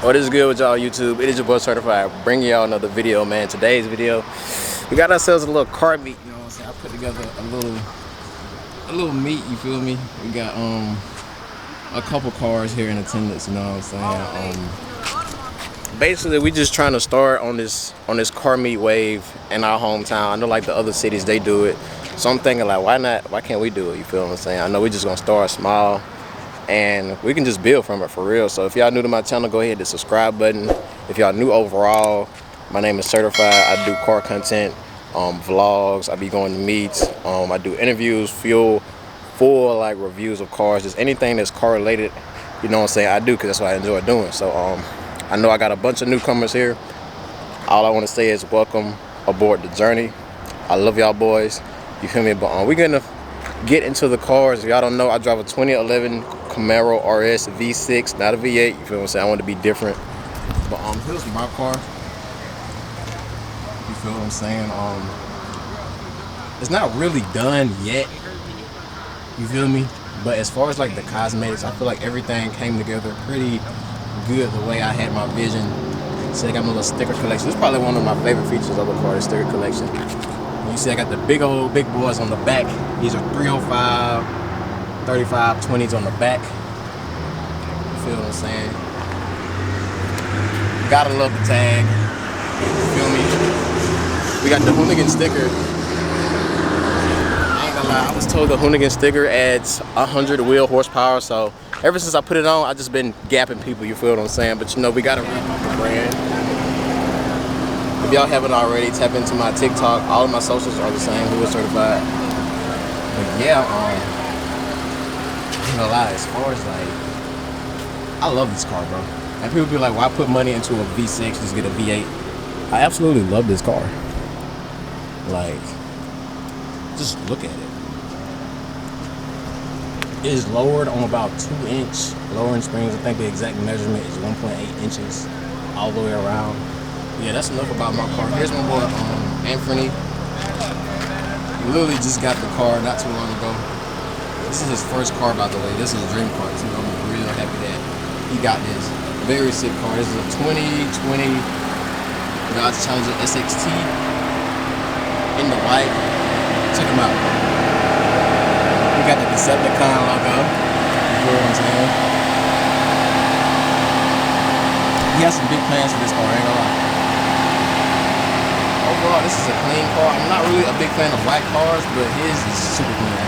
What is good with y'all YouTube? It is your boy Certified, bringing y'all another video, man. Today's video, we got ourselves a little car meet, you know what I'm saying? I put together a little meet, you feel me? We got a couple cars here in attendance, you know what I'm saying? Basically we just trying to start on this car meet wave in our hometown. I know like the other cities they do it. So I'm thinking like why can't we do it? You feel what I'm saying? I know we just gonna start small and we can just build from it for real. So if y'all new to my channel, go ahead and hit the subscribe button. If y'all new overall, my name is Certified. I do car content, vlogs. I be going to meets. I do interviews, full like reviews of cars, just anything that's car related. You know what I'm saying? I do because that's what I enjoy doing. So I know I got a bunch of newcomers here. All I want to say is welcome aboard the journey. I love y'all boys. You feel me? But we're gonna get into the cars. If y'all don't know, I drive a 2011 Camaro RS V6, not a V8. You feel what I'm saying? I want to be different. But here's my car. You feel what I'm saying? It's not really done yet. You feel me? But as far as like the cosmetics, I feel like everything came together pretty good the way I had my vision. So I got my little sticker collection. This is probably one of my favorite features of the car, the sticker collection. You see I got the big boys on the back. These are 305, 35, 20s on the back. You feel what I'm saying? Gotta love the tag. You feel me? We got the Hoonigan sticker. I ain't gonna lie, I was told the Hoonigan sticker adds 100 wheel horsepower, so ever since I put it on, I just been gapping people, you feel what I'm saying? But you know, we gotta rep the brand. If y'all haven't already, tap into my TikTok. All of my socials are the same, WhoIsCertified. But yeah, I ain't gonna lie, as far as like, I love this car, bro. And people be like, why put money into a V6, just get a V8? I absolutely love this car. Like, just look at it. It is lowered on about 2-inch lowering springs. I think the exact measurement is 1.8 inches all the way around. Yeah, that's enough about my car. Here's my boy, Anthony. He literally just got the car not too long ago. This is his first car, by the way. This is a dream car, too. I'm real happy that he got this. Very sick car. This is a 2020 Dodge Challenger SXT in the white. Check him out. We got the Decepticon logo. You know what I'm saying? He has some big plans for this car, I ain't gonna lie. Overall, this is a clean car. I'm not really a big fan of white cars, but his is super clean.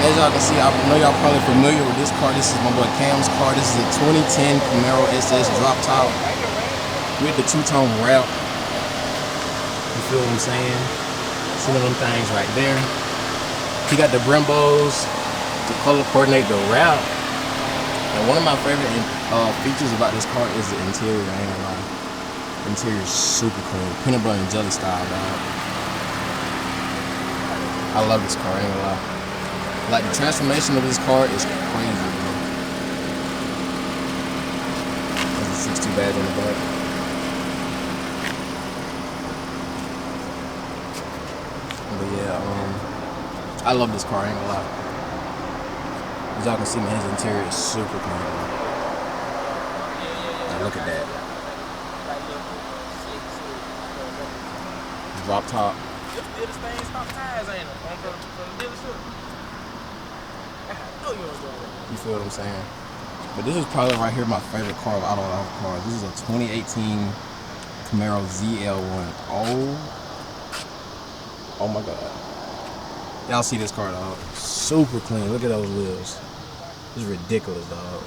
And as y'all can see, I know y'all probably familiar with this car. This is my boy Cam's car. This is a 2010 Camaro SS drop top with the two-tone wrap. You feel what I'm saying? Some of them things right there. He got the Brembos to color coordinate the wrap. And one of my favorite features about this car is the interior. I ain't gonna lie. Interior is super clean, peanut butter and jelly style, dog. I love this car, I ain't gonna lie. Like the transformation of this car is crazy, bro. There's a 6.2 badge on the back. But yeah, I love this car, I ain't gonna lie. As y'all can see, man, his interior is super clean. Now look at that. Drop top. You feel what I'm saying? But this is probably right here my favorite car out of all cars. This is a 2018 Camaro ZL1. Oh my god. Y'all see this car, dog? Super clean. Look at those wheels. This is ridiculous, dog.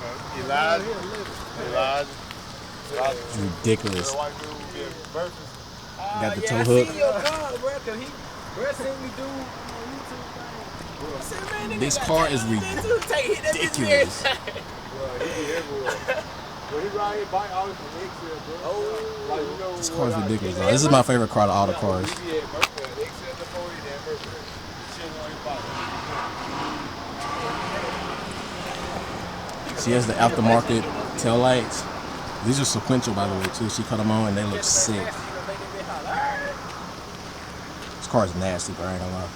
It's ridiculous. Got the tow hook. This car is ridiculous. This car is ridiculous, bro. This is my favorite car out of all the cars. She has the aftermarket tail lights. These are sequential, by the way, too. She cut them on and they look sick. This car is nasty, but I ain't gonna lie.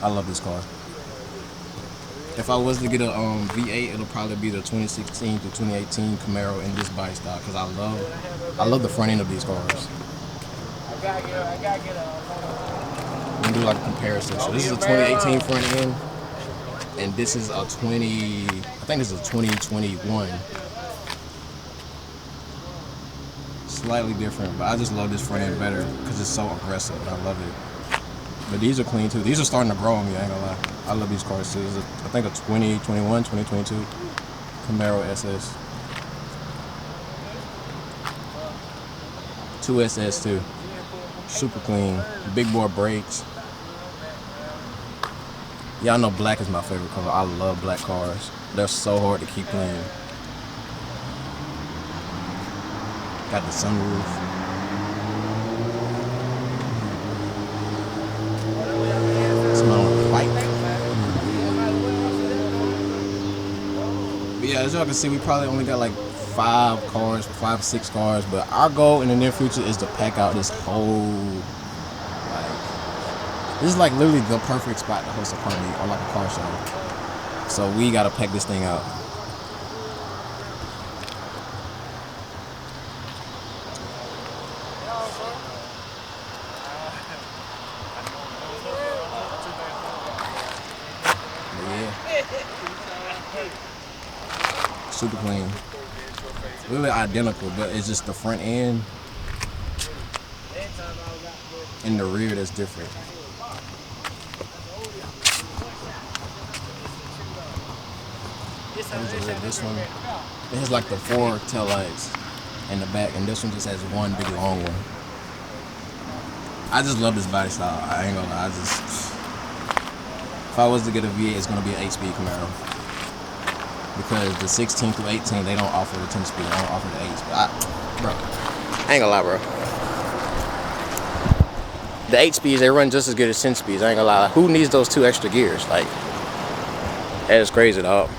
I love this car. If I was to get a V8, it'll probably be the 2016 to 2018 Camaro in this body style because I love the front end of these cars. We do like a comparison. So this is a 2018 front end, and this is a I think this is a 2021. Slightly different, but I just love this front end better because it's so aggressive. I love it. But these are clean too. These are starting to grow on me, I ain't gonna lie. I love these cars too. This is I think a 2021, 2022 Camaro SS. 2 SS too. Super clean. Big boy brakes. Y'all know black is my favorite color. I love black cars. They're so hard to keep clean. Got the sunroof. Smell like white. But yeah, as y'all can see, we probably only got like 5, 6 cars. But our goal in the near future is to pack out this whole, this is like literally the perfect spot to host a party or like a car show. So we gotta pack this thing out. Super clean. Really identical, but it's just the front end and the rear that's different. This one, it has like the 4 tail lights in the back, and this one just has one big long one. I just love this body style. I ain't gonna lie. If I was to get a V8, it's gonna be an 8-speed Camaro. Because the 16 through 18, they don't offer the 10-speed, they don't offer the 8-speed. Bro, I ain't gonna lie, bro. The 8-speeds, they run just as good as 10-speeds. I ain't gonna lie. Who needs those 2 extra gears? Like, that is crazy, dog.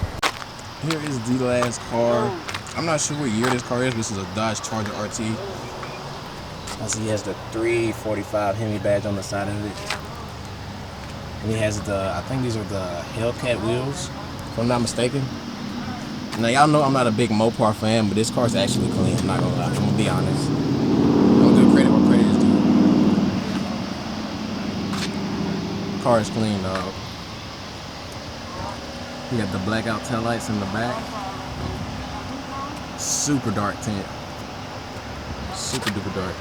Here is the last car. I'm not sure what year this car is. This is a Dodge Charger RT. I see he has the 345 Hemi badge on the side of it. And he has I think these are the Hellcat wheels, if I'm not mistaken. Now, y'all know I'm not a big Mopar fan, but this car's actually clean. I'm not gonna lie. I'm gonna be honest. I'm gonna give credit where credit is due. Car is clean, dog. You got the blackout taillights in the back. Super dark tint. Super duper dark.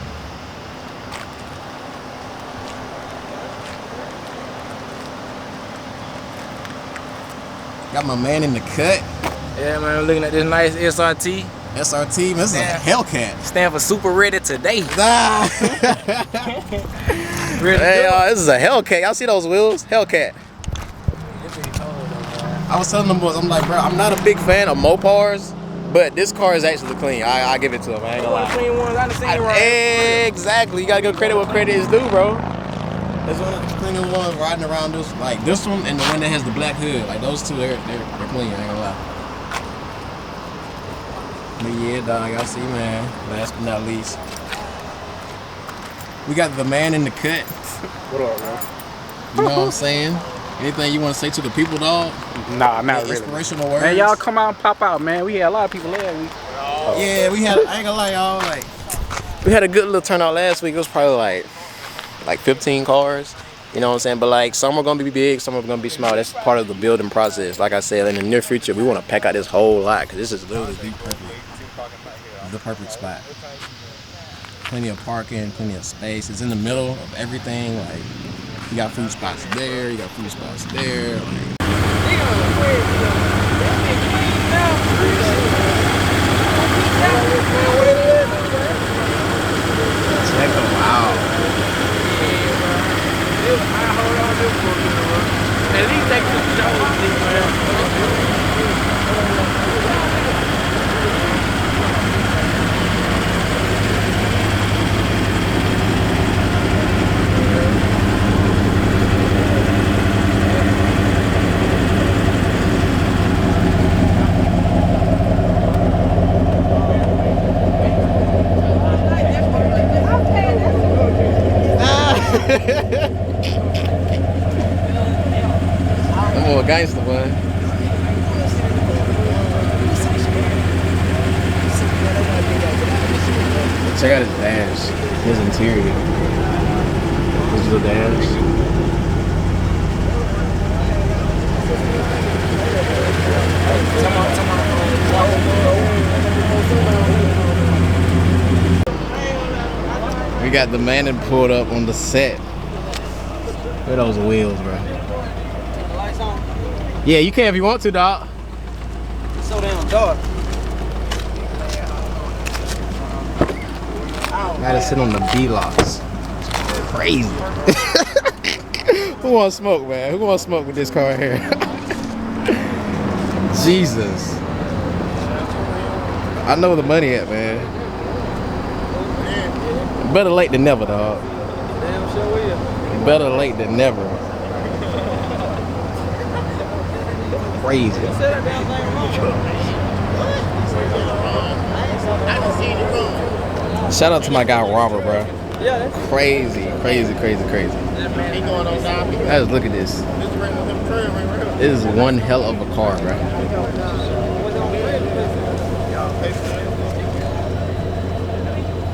Got my man in the cut. Yeah, man, I'm looking at this nice SRT. SRT, man, this is a Hellcat. Stand for super ready today. Nah. Hey, y'all, this is a Hellcat. Y'all see those wheels? Hellcat. I was telling them boys, I'm like, bro, I'm not a big fan of Mopars, but this car is actually clean. I give it to him. I ain't gonna lie. Clean ones, I done seen right. Exactly. You gotta give credit where credit is due, bro. There's one of the cleanest ones riding around this, like this one and the one that has the black hood. Like those two, they're clean. I ain't gonna lie. But yeah, dog, y'all see, man. Last but not least, we got the man in the cut. What up, man? You know what I'm saying? Anything you want to say to the people, dog? Nah, not really. Inspirational words. Man, y'all come out and pop out, man. We had a lot of people last week. Yeah, we had. I ain't gonna lie, y'all. Like, we had a good little turnout last week. It was probably like 15 cars. You know what I'm saying? But like, some are gonna be big, some are gonna be small. That's part of the building process. Like I said, in the near future, we want to pack out this whole lot because this is literally the perfect spot. Plenty of parking, plenty of space. It's in the middle of everything. Like, you got food spots there, you got food spots there. Like, check them out. At least they could show Check out his dash, his interior, his little dash. We got the man that pulled up on the set. Look at those wheels, bro. Lights on. Yeah, you can if you want to, dog. It's so damn dark. Gotta sit on the B-locks. Crazy. Who wants smoke, man? Who wants smoke with this car here? Jesus. I know where the money at, man. Better late than never, dog. Damn sure will. Better late than never. Crazy. Set that damn thing wrong. Shout out to my guy Robert, bro. Yeah, that's Crazy. Guys, look at this. This is one hell of a car, bro.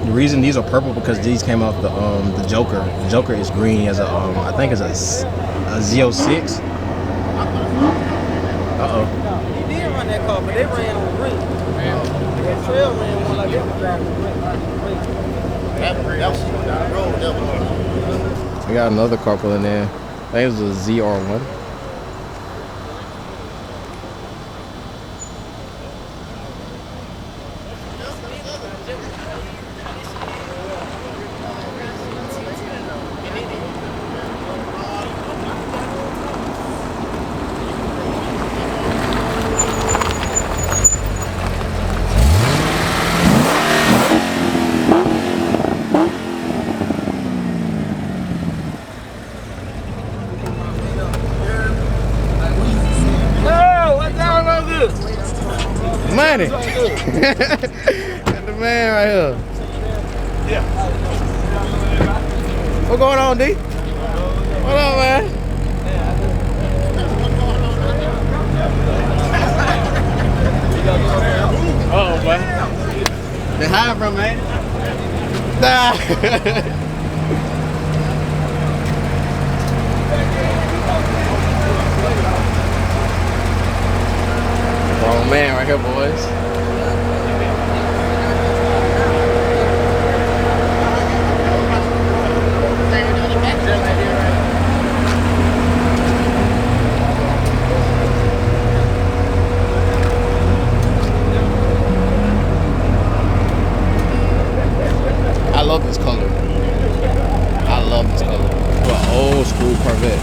The reason these are purple because these came off the Joker. The Joker is green. He has a I think it's a Z06. Uh-oh. He did run that car, but they ran on the ring. That trail ran one like that was driving the ring. We got another car pulling in. I think it was a ZR1. Money. Got the man right here. Yeah. What going on, D? What up, man? Oh, man. They high from, man? Nah. Wrong man right here, boys. I love this color. I love this color. An old school Corvette.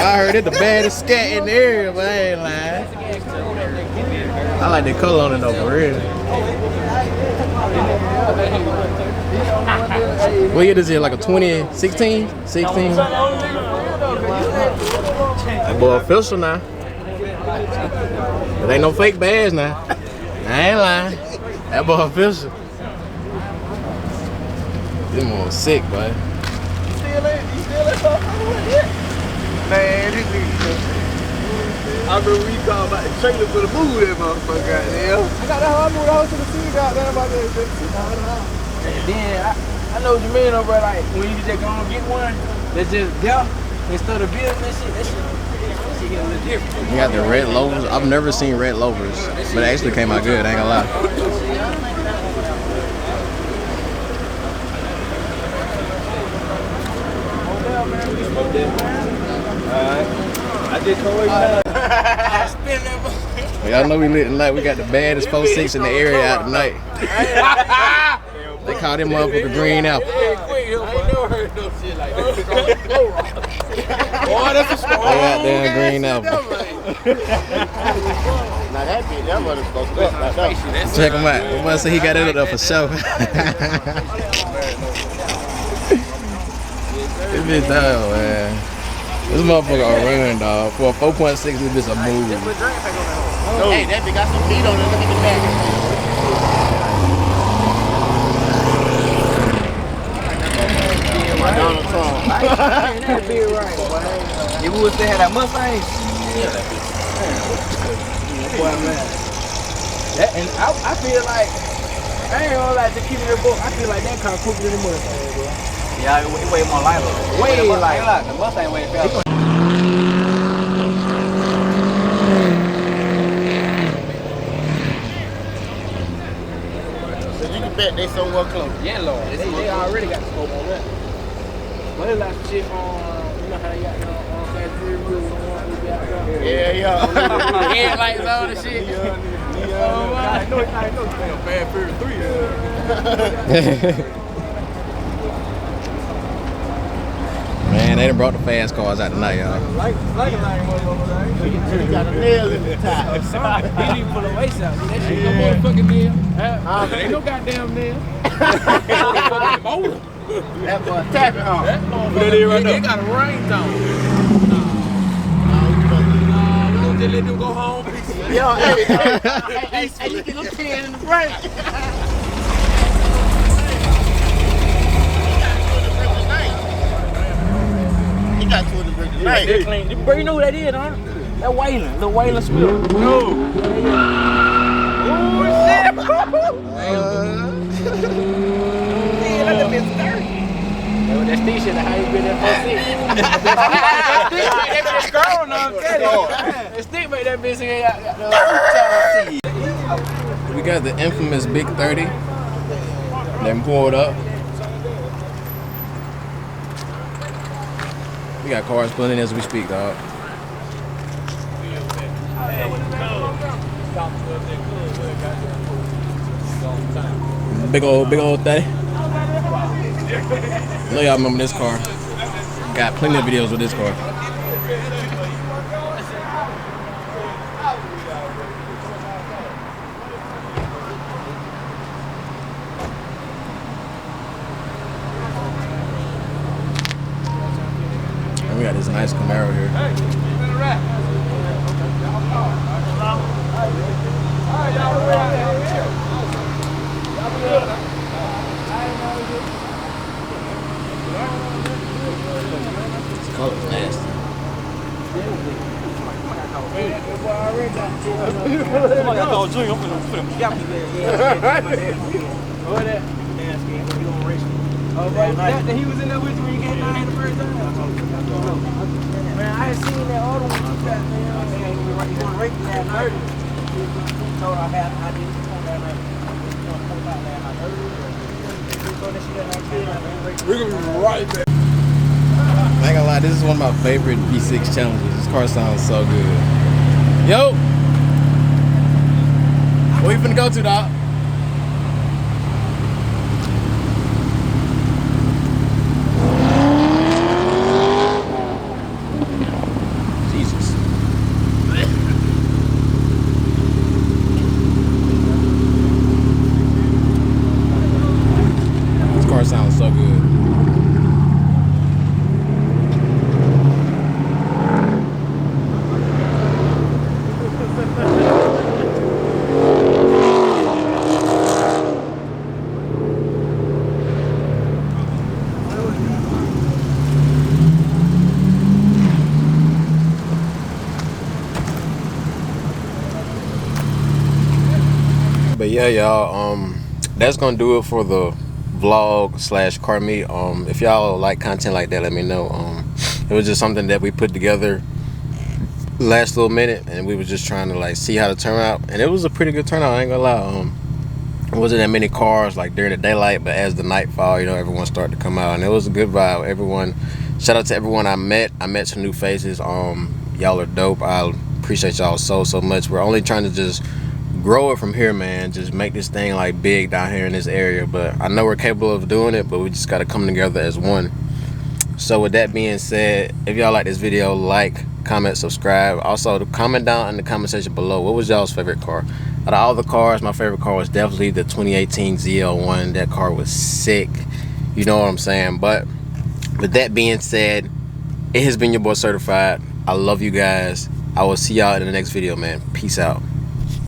I heard it the baddest scat in the area, but I ain't lying. I like the color on it though, for real. What year is it? Like a 2016? 16? That boy official now. There ain't no fake badge now. I ain't lying. That boy official. Them boys sick, boy. You still in man, this nigga. I remember we called about the trailer for the move that motherfucker, goddamn. I got that whole move the whole to the sea, goddamn, about that. And then, I know what you mean, though, bro. Like, when you just go and get one, that's just there, instead of building that shit get a little different. You got the red loafers. I've never seen red loafers, but it actually came out good, I ain't gonna lie. I just told you that. Y'all know we lit tonight. We got the baddest 4-6 in the area out tonight. They call them motherfucker green apple. I ain't never heard no shit like that. Boy, that's a strong. They out there green apple. Now that bitch, that mother's supposed to look like that. Check him out. The boy said he got it up there for sure. This bitch down, man. This motherfucker a run, dog. For a 4.6, this bitch a move. Hey, that bitch got some meat on it. Look at the back. Donald Trump. That beard right, boy. If we would still have that Mustang, boy, man. That, and I feel like, I ain't gonna lie, to keep it in the book, I feel like that car quicker than the Mustang, bro. Yeah, it way more lighter. Way lighter. The Mustang way faster. So you can bet they somewhere close. Yeah, Lord. They already got the scope on that. But it's like shit on, you know how they got on that 3 wheels and one we got yeah. Headlights on and shit. I know it's Bad Fury 3. Man, they done brought the fast cars out tonight, y'all. He got a nail in the top. He didn't even pull a waist out. That shit no motherfucking nail. Ain't no goddamn nail. That boy tapping on. That motherfucker, they got a range on. We gonna just let them go home. Yo, hey, you get a pen in the brain. He got two of the brick tonight. Bro, you know who that is, huh? That Waylon, the Waylon Smith. No. Oh, shit. Yeah, that bitch dirty. That stick shit, how you been there for 6? That bitch girl, no, I'm telling you. That stick made that bitch We got the infamous Big 30. Then pulled up. We got cars pulling in as we speak, dog. Big old 30. I know y'all remember this car. Got plenty of videos with this car. And we got this nice Camaro here. This color's nasty. He was in there with you when you came down here the first time. Man, I had seen that other one you got, man. He was going to race that night. He told I didn't come down there. We're going to be right back. I ain't gonna lie, this is one of my favorite V6 challenges. This car sounds so good. Yo! Where you finna go to, dog? car sounds so good. But yeah, y'all, that's gonna do it for the vlog / car meet. If y'all like content like that, let me know. It was just something that we put together last little minute, and we were just trying to like see how to turn out, and it was a pretty good turnout. I ain't gonna lie. It wasn't that many cars like during the daylight, but as the night fall, you know, everyone started to come out, and it was a good vibe. Everyone, shout out to everyone I met some new faces. Y'all are dope. I appreciate y'all so much. We're only trying to just grow it from here, man. Just make this thing like big down here in this area, but I know we're capable of doing it, but we just got to come together as one. So with that being said, if y'all like this video, like, comment, subscribe. Also, comment down in the comment section below, what was y'all's favorite car? Out of all the cars, my favorite car was definitely the 2018 ZL1. That car was sick, you know what I'm saying? But with that being said, it has been your boy Certified. I love you guys. I will see y'all in the next video, man. Peace out.